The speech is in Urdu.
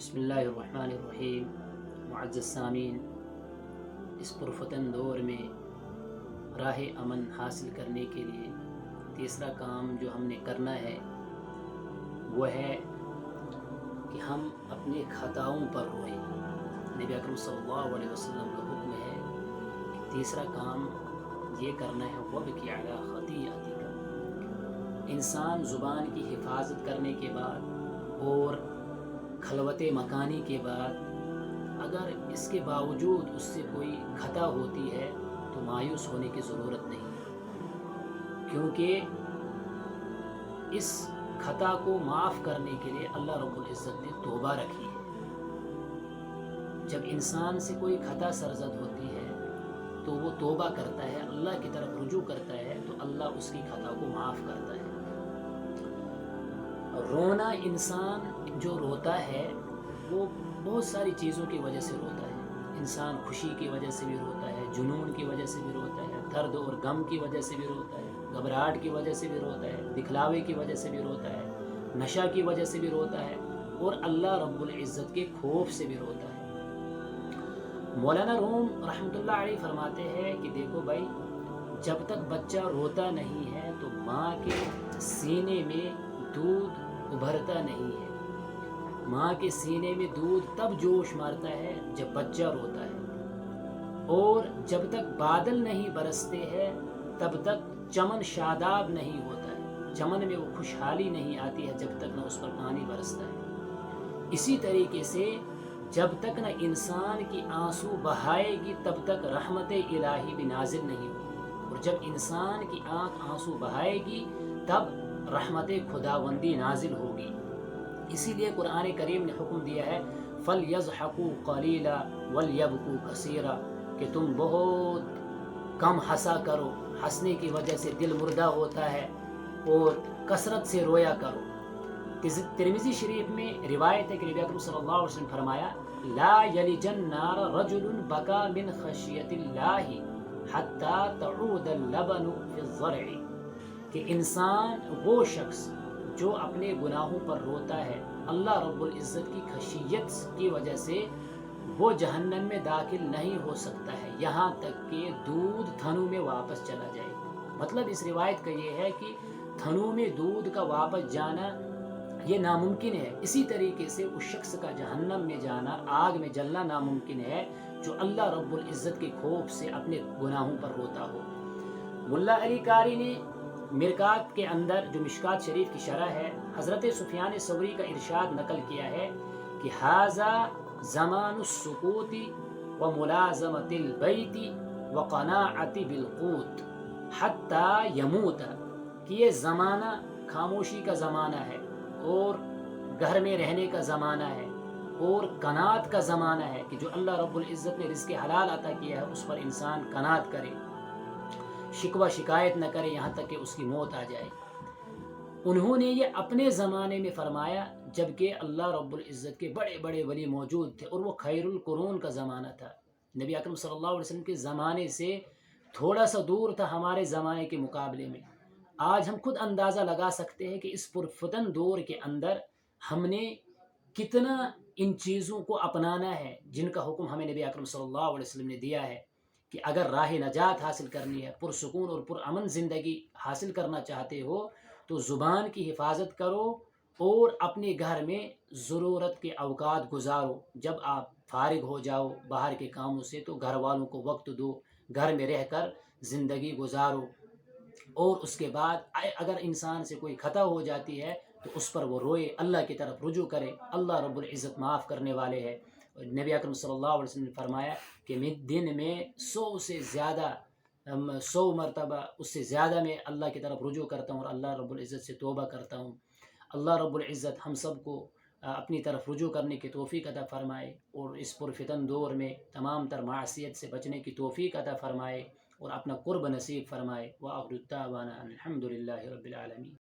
بسم اللہ الرحمن الرحیم۔ معزز سامعین، اس پرفتن دور میں راہ امن حاصل کرنے کے لیے تیسرا کام جو ہم نے کرنا ہے وہ ہے کہ ہم اپنے خطاؤں پر روئیں۔ نبی اکرم صلی اللہ علیہ وسلم کا حکم ہے کہ تیسرا کام یہ کرنا ہے وَبْكِ عَلَىٰ خَطِيئَتِكَ۔ انسان زبان کی حفاظت کرنے کے بعد اور خلوت مکانی کے بعد اگر اس کے باوجود اس سے کوئی خطا ہوتی ہے تو مایوس ہونے کی ضرورت نہیں، کیونکہ اس خطا کو معاف کرنے کے لیے اللہ رب العزت نے توبہ رکھی ہے۔ جب انسان سے کوئی خطا سرزد ہوتی ہے تو وہ توبہ کرتا ہے، اللہ کی طرف رجوع کرتا ہے تو اللہ اس کی خطا کو معاف کرتا ہے۔ رونا، انسان جو روتا ہے وہ بہت ساری چیزوں کی وجہ سے روتا ہے۔ انسان خوشی کی وجہ سے بھی روتا ہے، جنون کی وجہ سے بھی روتا ہے، درد اور غم کی وجہ سے بھی روتا ہے، گھبراہٹ کی وجہ سے بھی روتا ہے، دکھلاوے کی وجہ سے بھی روتا ہے، نشہ کی وجہ سے بھی روتا ہے، اور اللہ رب العزت کے خوف سے بھی روتا ہے۔ مولانا روم رحمۃ اللہ علیہ فرماتے ہیں کہ دیکھو بھائی، جب تک بچہ روتا نہیں ہے تو ماں کے سینے میں دودھ ابھرتا نہیں ہے۔ ماں کے سینے میں دودھ تب جوش مارتا ہے جب بچہ روتا ہے، اور جب تک بادل نہیں برستے ہیں تب تک چمن شاداب نہیں ہوتا ہے۔ چمن میں وہ خوشحالی نہیں آتی ہے جب تک نہ اس پر پانی برستا ہے۔ اسی طریقے سے جب تک نہ انسان کی آنسو بہائے گی تب تک رحمت الہی بھی نازل نہیں ہوگی، اور جب انسان کی آنکھ آنسو بہائے گی تب رحمت خداوندی نازل ہوگی۔ اسی لیے قرآن کریم نے حکم دیا ہے فَلْيَضْحَكُوا قَلِيلًا وَلْيَبْكُوا كَثِيرًا، کہ تم بہت کم ہنسا کرو، ہنسنے کی وجہ سے دل مردہ ہوتا ہے، اور کثرت سے رویا کرو۔ ترمذی شریف میں روایت ہے کہ نبی اکرم صلی اللہ علیہ وسلم فرمایا لا یلج النار رجل بکا من خشیت اللہ حتی تعود اللبن فی الضرع، کہ انسان وہ شخص جو اپنے گناہوں پر روتا ہے اللہ رب العزت کی خشیت کی وجہ سے وہ جہنم میں داخل نہیں ہو سکتا ہے یہاں تک کہ دودھ تھنوں میں واپس چلا جائے۔ مطلب اس روایت کا یہ ہے کہ تھنوں میں دودھ کا واپس جانا یہ ناممکن ہے، اسی طریقے سے اس شخص کا جہنم میں جانا، آگ میں جلنا ناممکن ہے جو اللہ رب العزت کے خوف سے اپنے گناہوں پر روتا ہو۔ ملا علی قاری نے مرکات کے اندر جو مشکات شریف کی شرح ہے، حضرت سفیان ثوری کا ارشاد نقل کیا ہے کہ ھذا زمان السکوت وملازمۃ البیت وقناعۃ بالقوت حتی یموت، کہ یہ زمانہ خاموشی کا زمانہ ہے، اور گھر میں رہنے کا زمانہ ہے، اور قناعت کا زمانہ ہے کہ جو اللہ رب العزت نے رزق حلال عطا کیا ہے اس پر انسان قناعت کرے، شکوہ شکایت نہ کرے یہاں تک کہ اس کی موت آ جائے۔ انہوں نے یہ اپنے زمانے میں فرمایا جبکہ اللہ رب العزت کے بڑے بڑے ولی موجود تھے، اور وہ خیر القرون کا زمانہ تھا۔ نبی اکرم صلی اللہ علیہ وسلم کے زمانے سے تھوڑا سا دور تھا ہمارے زمانے کے مقابلے میں۔ آج ہم خود اندازہ لگا سکتے ہیں کہ اس پرفتن دور کے اندر ہم نے کتنا ان چیزوں کو اپنانا ہے جن کا حکم ہمیں نبی اکرم صلی اللہ علیہ وسلم نے دیا ہے کہ اگر راہ نجات حاصل کرنی ہے، پرسکون اور پرامن زندگی حاصل کرنا چاہتے ہو تو زبان کی حفاظت کرو، اور اپنے گھر میں ضرورت کے اوقات گزارو۔ جب آپ فارغ ہو جاؤ باہر کے کاموں سے تو گھر والوں کو وقت دو، گھر میں رہ کر زندگی گزارو، اور اس کے بعد اگر انسان سے کوئی خطا ہو جاتی ہے تو اس پر وہ روئے، اللہ کی طرف رجوع کرے، اللہ رب العزت معاف کرنے والے ہے۔ نبی اکرم صلی اللہ علیہ وسلم نے فرمایا کہ میں دن میں 100 مرتبہ اس سے زیادہ میں اللہ کی طرف رجوع کرتا ہوں اور اللہ رب العزت سے توبہ کرتا ہوں۔ اللہ رب العزت ہم سب کو اپنی طرف رجوع کرنے کی توفیق عطا فرمائے، اور اس پرفتن دور میں تمام تر معصیت سے بچنے کی توفیق عطا فرمائے، اور اپنا قرب نصیب فرمائے۔ وآخر دعوانا الحمد للہ رب العالمین۔